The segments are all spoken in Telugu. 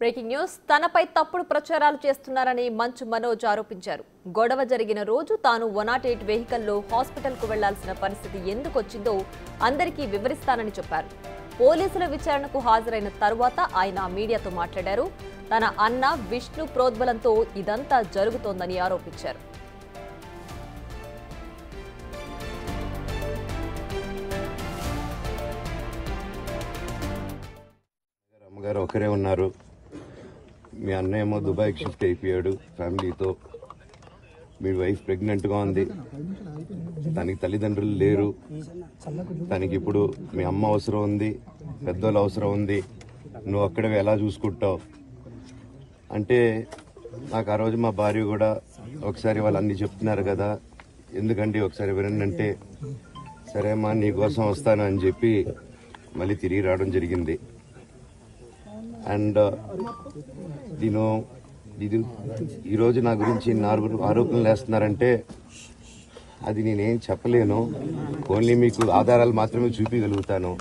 బ్రేకింగ్ న్యూస్ తనపై తప్పుడు ప్రచారాలు చేస్తున్నారని మంచు మనోజ్ ఆరోపించారు. గొడవ జరిగిన రోజు తాను 108 వెహికల్లో హాస్పిటల్కు వెళ్లాల్సిన పరిస్థితి ఎందుకు వచ్చిందో అందరికీ వివరిస్తానని చెప్పారు. పోలీసుల విచారణకు హాజరైన తర్వాత ఆయన మీడియాతో మాట్లాడారు. తన అన్న విష్ణు ప్రోద్బలంతో ఇదంతా జరుగుతోందని ఆరోపించారు. అమ్మగారు ఒకరే ఉన్నారు. మీ అన్నయ్య ఏమో దుబాయ్కి షిఫ్ట్ అయిపోయాడు ఫ్యామిలీతో. మీ వైఫ్ ప్రెగ్నెంట్గా ఉంది. తనకి తల్లిదండ్రులు లేరు. తనకి ఇప్పుడు మీ అమ్మ అవసరం ఉంది, పెద్దోళ్ళు అవసరం ఉంది. నువ్వు అక్కడే ఎలా చూసుకుంటావు అంటే నాకు ఆ రోజు మా భార్య కూడా ఒకసారి వాళ్ళు అన్నీ చెప్తున్నారు కదా, ఎందుకండి ఒకసారి వినండి అంటే సరే అమ్మా నీకోసం వస్తాను అని చెప్పి మళ్ళీ తిరిగి రావడం జరిగింది. అండ్ ఈరోజు నా గురించి ఆరోపణలు వేస్తున్నారంటే అది నేనేం చెప్పలేను. ఓన్లీ మీకు ఆధారాలు మాత్రమే చూపించగలుగుతాను.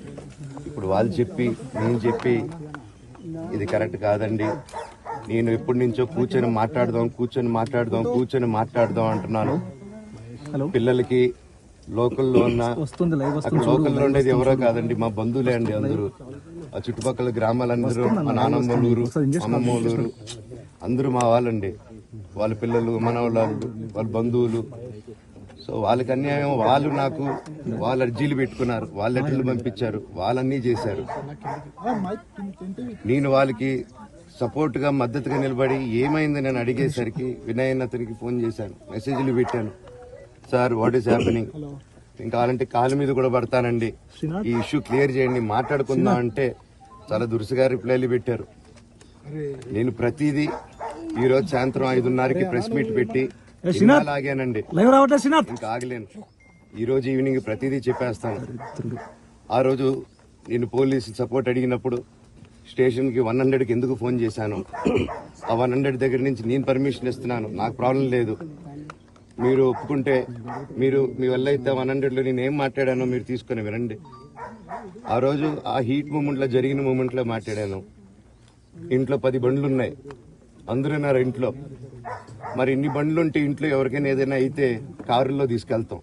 ఇప్పుడు వాళ్ళు చెప్పి నేను చెప్పి ఇది కరెక్ట్ కాదండి, నేను ఎప్పటి నుంచో కూర్చొని మాట్లాడదాం అంటున్నాను. పిల్లలకి లోకల్లో ఉన్న లోకల్లో ఉండేది ఎవరో కాదండి, మా బంధువులే అండి. అందరూ ఆ చుట్టుపక్కల గ్రామాలందరూ, మా నానమ్మలూరు, అమ్మమ్మలూరు అందరూ మా వాళ్ళండి. వాళ్ళ పిల్లలు, మనవాళ్ళు, వాళ్ళ బంధువులు. సో వాళ్ళకి అన్యాయం, వాళ్ళు నాకు వాళ్ళ అర్జీలు పెట్టుకున్నారు, వాళ్ళ లెటర్లు పంపించారు, వాళ్ళన్నీ చేశారు. నేను వాళ్ళకి సపోర్ట్గా మద్దతుగా నిలబడి ఏమైంది నేను అడిగేసరికి వినయ్ అతనికి ఫోన్ చేశాను, మెసేజ్లు పెట్టాను. సార్ వాట్ ఈస్ హ్యాపెనింగ్, ఇంకా కావాలంటే కాళ్ళ మీద కూడా పడతానండి, ఈ ఇష్యూ క్లియర్ చేయండి, మాట్లాడుకుందాం అంటే చాలా దురుసుగా రిప్లైలు పెట్టారు. నేను ప్రతిదీ ఈరోజు సాయంత్రం 5:30కి ప్రెస్ మీట్ పెట్టి ఆగానండి, ఇంకా ఆగలేను. ఈరోజు ఈవినింగ్ ప్రతిదీ చెప్పేస్తాను. ఆ రోజు నేను పోలీసు సపోర్ట్ అడిగినప్పుడు స్టేషన్కి 100కి ఎందుకు ఫోన్ చేశాను, ఆ 100 దగ్గర నుంచి నేను పర్మిషన్ ఇస్తున్నాను, నాకు ప్రాబ్లం లేదు, మీరు ఒప్పుకుంటే మీరు మీ వల్ల అయితే 100లో నేను ఏం మాట్లాడానో మీరు తీసుకుని వినండి. ఆ రోజు ఆ హీట్ మూమెంట్లో జరిగిన మూమెంట్లో మాట్లాడాను. ఇంట్లో 10 బండ్లు ఉన్నాయి, అందరూ ఉన్నారు ఇంట్లో. మరి ఇన్ని బండ్లు ఉంటే ఇంట్లో ఎవరికైనా ఏదైనా అయితే కారులో తీసుకెళ్తాం.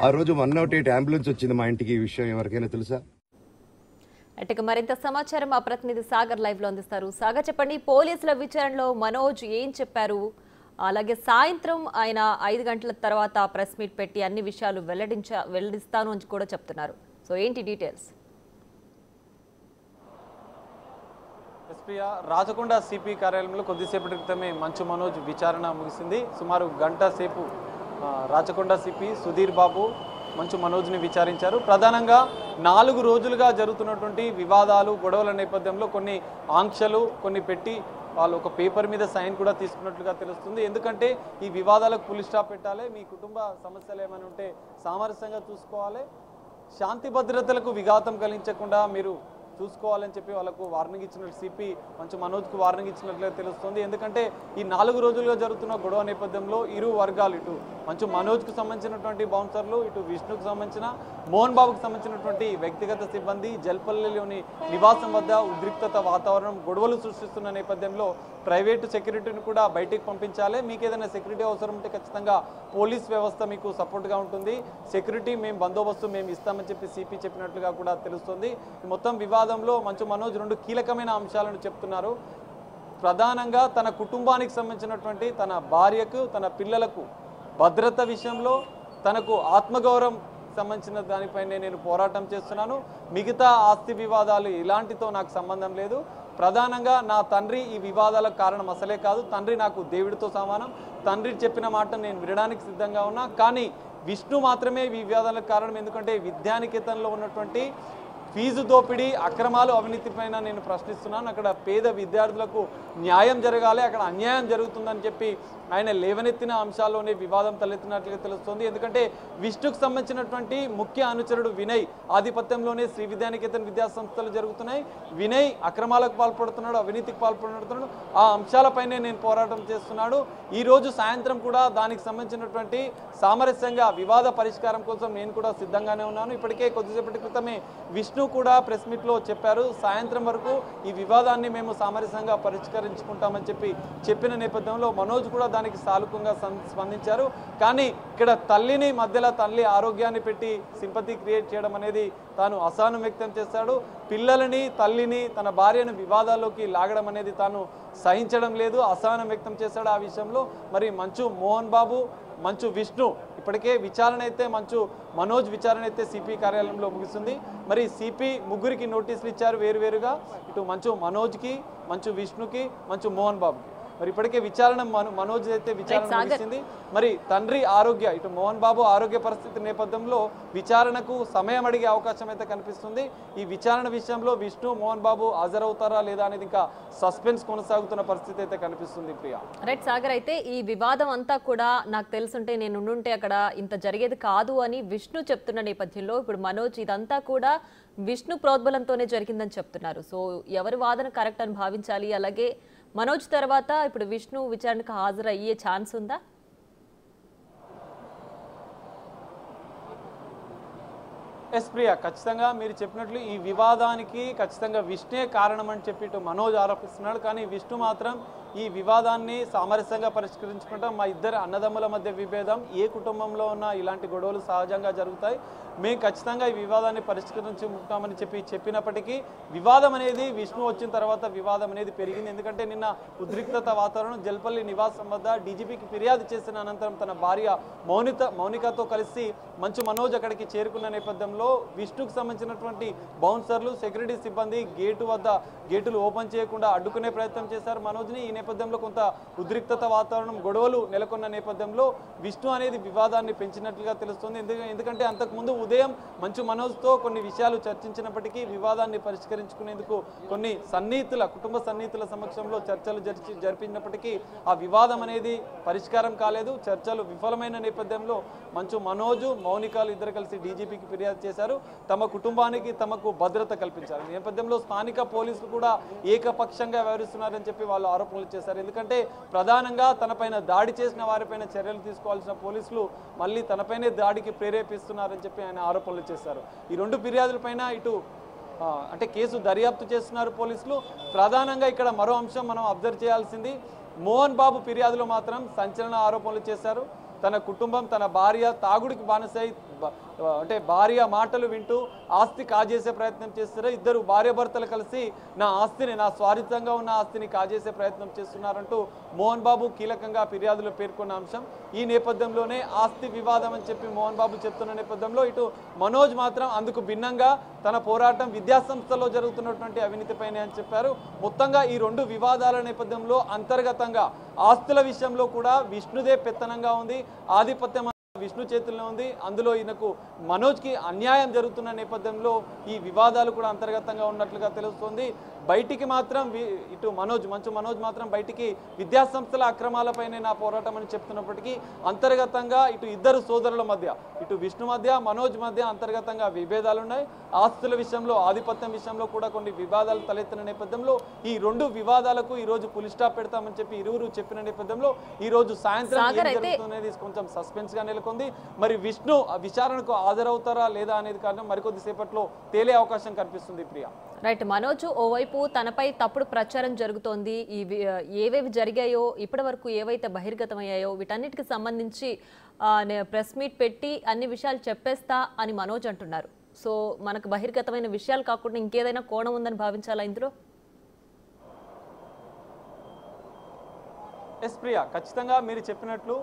ఆ రోజు 108 అంబులెన్స్ వచ్చింది మా ఇంటికి. ఈ విషయం ఎవరికైనా తెలుసా? అంటే మరింత సమాచారం మా ప్రతినిధి సాగర్ లైవ్ లో అందిస్తారు. సాగర్ చెప్పండి, పోలీసుల విచారణలో మనోజ్ ఏం చెప్పారు? అలాగే సాయంత్రం ఆయన 5 గంటల తర్వాత ప్రెస్ మీట్ పెట్టి అన్ని విషయాలు వెల్లడిస్తాను అని కూడా చెప్తున్నారు. సో ఏంటి డీటెయిల్స్? రాచకొండ సిపి కార్యాలయంలో కొద్దిసేపటి క్రితమే మంచు మనోజ్ విచారణ ముగిసింది. సుమారు గంట సేపు రాచకొండ సిపి సుధీర్ బాబు మంచు మనోజ్ని విచారించారు. ప్రధానంగా 4 రోజులుగా జరుగుతున్నటువంటి వివాదాలు, గొడవల నేపథ్యంలో కొన్ని ఆంక్షలు కొన్ని పెట్టి వాళ్ళు ఒక పేపర్ మీద సైన్ కూడా తీసుకున్నట్లుగా తెలుస్తుంది. ఎందుకంటే ఈ వివాదాలకు ఫుల్ స్టాప్ పెట్టాలి, మీ కుటుంబ సమస్యలు ఏమైనా ఉంటే సామరస్యంగా చూసుకోవాలి, శాంతి భద్రతలకు విఘాతం కలిగించకుండా మీరు చూసుకోవాలని చెప్పి వాళ్ళకు వార్నింగ్ ఇచ్చినట్లు సిపి మంచు మనోజ్కు వార్నింగ్ ఇచ్చినట్లుగా తెలుస్తుంది. ఎందుకంటే ఈ 4 రోజులుగా జరుగుతున్న గొడవ నేపథ్యంలో ఇరు వర్గాలు, ఇటు మంచు మనోజ్కు సంబంధించినటువంటి బౌన్సర్లు, ఇటు విష్ణుకు సంబంధించిన మోహన్ బాబుకు సంబంధించినటువంటి వ్యక్తిగత సిబ్బంది జల్పల్లిలోని నివాసం వద్ద ఉద్రిక్తత వాతావరణం, గొడవలు సృష్టిస్తున్న నేపథ్యంలో ప్రైవేటు సెక్యూరిటీని కూడా బయటికి పంపించాలి, మీకు ఏదైనా సెక్యూరిటీ అవసరం ఉంటే ఖచ్చితంగా పోలీస్ వ్యవస్థ మీకు సపోర్ట్గా ఉంటుంది, సెక్యూరిటీ మేము బందోబస్తు మేము ఇస్తామని చెప్పి సిపి చెప్పినట్లుగా కూడా తెలుస్తుంది. మొత్తం వివాదంలో మంచు మనోజ్ 2 కీలకమైన అంశాలను చెప్తున్నారు. ప్రధానంగా తన కుటుంబానికి సంబంధించినటువంటి తన భార్యకు, తన పిల్లలకు భద్రత విషయంలో తనకు ఆత్మగౌరవం సంబంధించిన దానిపైనే నేను పోరాటం చేస్తున్నాను, మిగతా ఆస్తి వివాదాలు ఇలాంటితో నాకు సంబంధం లేదు, ప్రధానంగా నా తండ్రి ఈ వివాదాలకు కారణం అసలే కాదు, తండ్రి నాకు దేవుడితో సమానం, తండ్రి చెప్పిన మాట నేను వినడానికి సిద్ధంగా ఉన్నా, కానీ విష్ణు మాత్రమే ఈ వివాదాలకు కారణం. ఎందుకంటే విద్యానికేతన్లో ఉన్నటువంటి ఫీజు దోపిడీ, అక్రమాలు, అవినీతి పైన నేను ప్రశ్నిస్తున్నాను. అక్కడ పేద విద్యార్థులకు న్యాయం జరగాలి, అక్కడ అన్యాయం జరుగుతుందని చెప్పి ఆయన లేవనెత్తిన అంశాల్లోనే వివాదం తలెత్తినట్లుగా తెలుస్తుంది. ఎందుకంటే విష్ణుకు సంబంధించినటువంటి ముఖ్య అనుచరుడు వినయ్ ఆధిపత్యంలోనే శ్రీ విద్యానికేతన్ విద్యా సంస్థలు జరుగుతున్నాయి. వినయ్ అక్రమాలకు పాల్పడుతున్నాడు, అవినీతికి పాల్పడుతున్నాడు, ఆ అంశాలపైనే నేను పోరాటం చేస్తున్నాడు. ఈరోజు సాయంత్రం కూడా దానికి సంబంధించినటువంటి సామరస్యంగా వివాద పరిష్కారం కోసం నేను కూడా సిద్ధంగానే ఉన్నాను. ఇప్పటికే కొద్దిసేపటి క్రితమే విష్ణు విష్ణు కూడా ప్రెస్ మీట్లో చెప్పారు, సాయంత్రం వరకు ఈ వివాదాన్ని మేము సామరస్యంగా పరిష్కరించుకుంటామని చెప్పిన నేపథ్యంలో మనోజ్ కూడా దానికి సానుకూలంగా స్పందించారు. కానీ ఇక్కడ తల్లిని మధ్యలో తల్లి ఆరోగ్యాన్ని పెట్టి సింపతి క్రియేట్ చేయడం అనేది తాను అసహనం వ్యక్తం చేశాడు. పిల్లలని తల్లిని తన భార్యను వివాదాల్లోకి లాగడం అనేది తాను సహించడం లేదు, అసహనం వ్యక్తం చేశాడు. ఆ విషయంలో మరి మంచు మోహన్ బాబు, మంచు విష్ణు ఇప్పటికే విచారణ అయితే మనోజ్ విచారణ అయితే సిపి కార్యాలయంలో ముగిసింది. మరి సిపి ముగ్గురికి నోటీసులు ఇచ్చారు వేరువేరుగా, ఇటు మంచు మనోజ్కి, మంచు విష్ణుకి, మంచు మోహన్ బాబుకి. మరి ఇప్పటికే విచారణ మనోజ్ అయితే విచారణ ముగిసింది. మరి తండ్రి ఆరోగ్య, ఇటు మోహన్ బాబు ఆరోగ్య పరిస్థితి నేపథ్యంలో విచారణకు సమయం అడిగే అవకాశం అయితే కనిపిస్తుంది. ఈ విచారణ విషయంలో విష్ణు, మోహన్ బాబు హాజరవుతారా లేదా అనేది ఇంకా సస్పెన్స్ కొనసాగుతున్న పరిస్థితి అయితే కనిపిస్తుంది. ప్రియా రైట్ సాగర్, అయితే ఈ వివాదం అంతా కూడా నాకు తెలుసుంటే నేను ఉండుంటే అక్కడ ఇంత జరిగేది కాదు అని విష్ణు చెప్తున్న నేపథ్యంలో ఇప్పుడు మనోజ్ ఇదంతా కూడా విష్ణు ప్రోద్బలంతోనే జరిగిందని చెప్తున్నారు. సో ఎవరి వాదన కరెక్ట్ అని భావించాలి? అలాగే మనోజ్ తర్వాత ఇప్పుడు విష్ణు విచారణకు హాజరయ్యే ఛాన్స్ ఉందా? ఎస్ ప్రియా, ఖచ్చితంగా మీరు చెప్పినట్లు ఈ వివాదానికి ఖచ్చితంగా విష్ణే కారణం అని చెప్పి ఇటు మనోజ్ ఆరోపిస్తున్నాడు. కానీ విష్ణు మాత్రం ఈ వివాదాన్ని సామరస్యంగా పరిష్కరించుకుంటాం, మా ఇద్దరు అన్నదమ్ముల మధ్య విభేదం, ఏ కుటుంబంలో ఉన్నా ఇలాంటి గొడవలు సహజంగా జరుగుతాయి, మేము ఖచ్చితంగా ఈ వివాదాన్ని పరిష్కరించుకుంటామని చెప్పినప్పటికీ వివాదం అనేది విష్ణు వచ్చిన తర్వాత వివాదం అనేది పెరిగింది. ఎందుకంటే నిన్న ఉద్రిక్తత వాతావరణం జల్పల్లి నివాసం వద్ద డీజీపీకి ఫిర్యాదు చేసిన అనంతరం తన భార్య మౌనికతో కలిసి మంచు మనోజ్ అక్కడికి చేరుకున్న నేపథ్యంలో విష్ణుకు సంబంధించినటువంటి బౌన్సర్లు, సెక్యూరిటీ సిబ్బంది గేటులు ఓపెన్ చేయకుండా అడ్డుకునే ప్రయత్నం చేశారు మనోజ్ని. ఈ నేపథ్యంలో కొంత ఉద్రిక్తత వాతావరణం, గొడవలు నెలకొన్న నేపథ్యంలో విష్ణు అనేది వివాదాన్ని పెంచినట్లుగా తెలుస్తుంది. ఎందుకంటే అంతకుముందు ఉదయం మంచు మనోజ్తో కొన్ని విషయాలు చర్చించినప్పటికీ వివాదాన్ని పరిష్కరించుకునేందుకు కొన్ని కుటుంబ సన్నిహితుల సమక్షంలో చర్చలు జరిపినప్పటికీ ఆ వివాదం అనేది పరిష్కారం కాలేదు. చర్చలు విఫలమైన నేపథ్యంలో మంచు మనోజ్, మౌనికలు ఇద్దరు కలిసి డీజీపీకి ఫిర్యాదు చేశారు. తమ కుటుంబానికి తమకు భద్రత కల్పించారు. ఈ నేపథ్యంలో స్థానిక పోలీసులు కూడా ఏకపక్షంగా వ్యవహరిస్తున్నారని చెప్పి వాళ్ళు ఆరోపణలు చేశారు. ఎందుకంటే ప్రధానంగా తనపైన దాడి చేసిన వారిపైన చర్యలు తీసుకోవాల్సిన పోలీసులు మళ్ళీ తనపైనే దాడికి ప్రేరేపిస్తున్నారని చెప్పి ఆయన ఆరోపణలు చేశారు. ఈ రెండు ఫిర్యాదులపైన ఇటు అంటే కేసు దర్యాప్తు చేస్తున్నారు పోలీసులు. ప్రధానంగా ఇక్కడ మరో అంశం మనం అబ్జర్వ్ చేయాల్సింది, మోహన్ బాబు ఫిర్యాదులో మాత్రం సంచలన ఆరోపణలు చేశారు. తన కుటుంబం, తన భార్య తాగుడికి బానిసై అంటే భార్య మాటలు వింటూ ఆస్తి కాజేసే ప్రయత్నం చేస్తారు. ఇద్దరు భార్యాభర్తలు కలిసి నా స్వార్థంగా ఉన్న ఆస్తిని కాజేసే ప్రయత్నం చేస్తున్నారంటూ మోహన్ బాబు కీలకంగా ఫిర్యాదులో పేర్కొన్న అంశం. ఈ నేపథ్యంలోనే ఆస్తి వివాదం అని చెప్పి మోహన్ బాబు చెప్తున్న నేపథ్యంలో ఇటు మనోజ్ మాత్రం అందుకు భిన్నంగా తన పోరాటం విద్యాసంస్థల్లో జరుగుతున్నటువంటి అవినీతిపైనే అని చెప్పారు. మొత్తంగా ఈ రెండు వివాదాల నేపథ్యంలో అంతర్గతంగా ఆస్తుల విషయంలో కూడా విష్ణుదే పెత్తనంగా ఉంది, ఆధిపత్యం విష్ణు చేతుల్లో ఉంది. అందులో ఈయనకు మనోజ్కి అన్యాయం జరుగుతున్న నేపథ్యంలో ఈ వివాదాలు కూడా అంతర్గతంగా ఉన్నట్లుగా తెలుస్తోంది. బయటికి మాత్రం ఇటు మంచు మనోజ్ మాత్రం బయటికి విద్యాసంస్థల అక్రమాలపైనే నా పోరాటం అని చెప్తున్నప్పటికీ అంతర్గతంగా ఇటు ఇద్దరు సోదరుల మధ్య, ఇటు విష్ణు మధ్య, మనోజ్ మధ్య అంతర్గతంగా విభేదాలు ఉన్నాయి. ఆస్తుల విషయంలో, ఆధిపత్యం విషయంలో కూడా కొన్ని వివాదాలు తలెత్తిన నేపథ్యంలో ఈ రెండు వివాదాలకు ఈ రోజు పులి స్టాప్ పెడతామని చెప్పి ఇరువురు చెప్పిన నేపథ్యంలో ఈ రోజు సాయంత్రం ఏం జరుగుతుందనేది కొంచెం సస్పెన్స్ గా నెలకొంది. మరి విష్ణు విచారణకు హాజరవుతారా లేదా అనేది కారణం మరికొద్ది సేపట్లో తేలే అవకాశం కనిపిస్తుంది. ప్రియా రైట్, మనోజ్ ఓవైపు తనపై తప్పుడు ప్రచారం జరుగుతోంది, ఏవేవి జరిగాయో ఇప్పటి వరకు ఏవైతే బహిర్గతమయ్యాయో వీటన్నిటికి సంబంధించి ప్రెస్ మీట్ పెట్టి అన్ని విషయాలు చెప్పేస్తా అని మనోజ్ అంటున్నారు. సో మనకు బహిర్గతమైన విషయాలు కాకుండా ఇంకేదైనా కోణం ఉందని భావించాలా ఇందులో? ఎస్ ప్రియా, ఖచ్చితంగా మీరు చెప్పినట్లు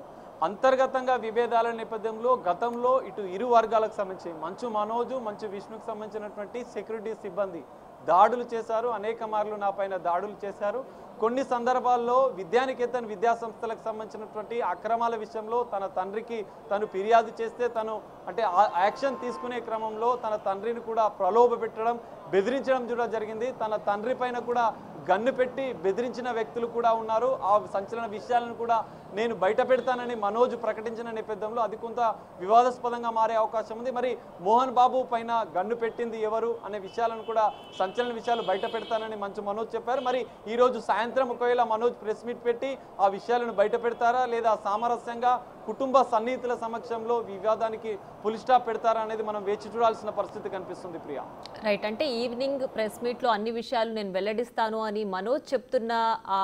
అంతర్గతంగా విభేదాల నేపథ్యంలో గతంలో ఇటు ఇరు వర్గాలకు సంబంధించి మంచు మనోజ్, మంచు విష్ణుకు సంబంధించినటువంటి సెక్యూరిటీ సిబ్బంది దాడులు చేశారు. అనేక మార్లు నా పైన దాడులు చేశారు. కొన్ని సందర్భాల్లో విద్యానికేతన్ విద్యాసంస్థలకు సంబంధించినటువంటి అక్రమాల విషయంలో తన తండ్రికి తను ఫిర్యాదు చేస్తే తను అంటే యాక్షన్ తీసుకునే క్రమంలో తన తండ్రిని కూడా ప్రలోభ పెట్టడం, బెదిరించడం కూడా జరిగింది. తన తండ్రి పైన కూడా గన్ను పెట్టి బెదిరించిన వ్యక్తులు కూడా ఉన్నారు. ఆ సంచలన విషయాలను కూడా నేను బయట పెడతానని మనోజ్ ప్రకటించిన నేపథ్యంలో అది కొంత వివాదాస్పదంగా మారే అవకాశం ఉంది. మరి మోహన్ బాబు పైన గన్ను పెట్టింది ఎవరు అనే విషయాలను కూడా సంచలన విషయాలు బయట పెడతానని మంచు మనోజ్ చెప్పారు. మరి ఈ రోజు సాయంత్రం ఒకవేళ మనోజ్ ప్రెస్ మీట్ పెట్టి ఆ విషయాలను బయట పెడతారా లేదా సామరస్యంగా కుటుంబ సన్నిహితుల సమక్షంలో వివాదానికి ఫుల్ స్టాప్ పెడతారా అనేది మనం వేచి చూడాల్సిన పరిస్థితి కనిపిస్తుంది ప్రియా. రైట్, అంటే ఈవినింగ్ ప్రెస్ మీట్ లో అన్ని విషయాలు నేను వెల్లడిస్తాను అని మనోజ్ చెప్తున్న ఆ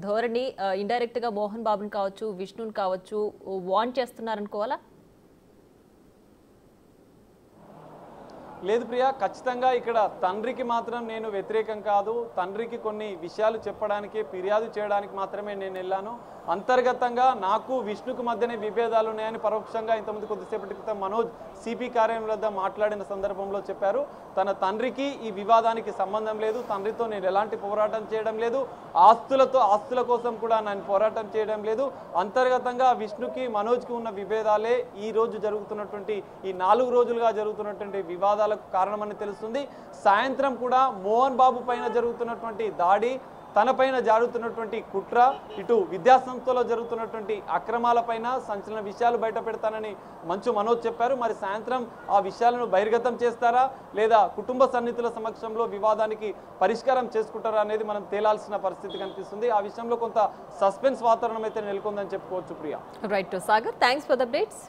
ధోరణి ఇండైరెక్ట్ గా మోహన్ బాబుని కావచ్చు, విష్ణుని కావచ్చు వార్న్ చేస్తున్నారనుకోవాలా? లేదు ప్రియా, ఖచ్చితంగా ఇక్కడ తండ్రికి మాత్రం నేను వ్యతిరేకం కాదు. తండ్రికి కొన్ని విషయాలు చెప్పడానికి, ఫిర్యాదు చేయడానికి మాత్రమే నేను వెళ్ళాను. అంతర్గతంగా నాకు విష్ణుకు మధ్యనే విభేదాలు ఉన్నాయని పరోక్షంగా ఇంతకుముందు కొద్దిసేపటి క్రితం మనోజ్ సిపి కార్యాలయం వద్ద మాట్లాడిన సందర్భంలో చెప్పారు. తన తండ్రికి ఈ వివాదానికి సంబంధం లేదు, తండ్రితో నేను ఎలాంటి పోరాటం చేయడం లేదు, ఆస్తుల కోసం కూడా నేను పోరాటం చేయడం లేదు. అంతర్గతంగా విష్ణుకి మనోజ్కి ఉన్న విభేదాలే ఈ రోజు జరుగుతున్నటువంటి ఈ 4 రోజులుగా జరుగుతున్నటువంటి వివాదాలకు కారణమని తెలుస్తుంది. సాయంత్రం కూడా మోహన్ బాబు పైన జరుగుతున్నటువంటి దాడి, తన పైన జరుగుతున్నటువంటి కుట్ర, ఇటు విద్యాసంస్థలో జరుగుతున్నటువంటి అక్రమాలపైన సంచలన విషయాలు బయట పెడతానని మంచు మనోజ్ చెప్పారు. మరి సాయంత్రం ఆ విషయాలను బహిర్గతం చేస్తారా లేదా కుటుంబ సన్నిహితుల సమక్షంలో వివాదానికి పరిష్కారం చేసుకుంటారా అనేది మనం తేలాల్సిన పరిస్థితి కనిపిస్తుంది. ఆ విషయంలో కొంత సస్పెన్స్ వాతావరణం అయితే నెలకొందని చెప్పుకోవచ్చు Priya. Right Sagar, thanks for the updates.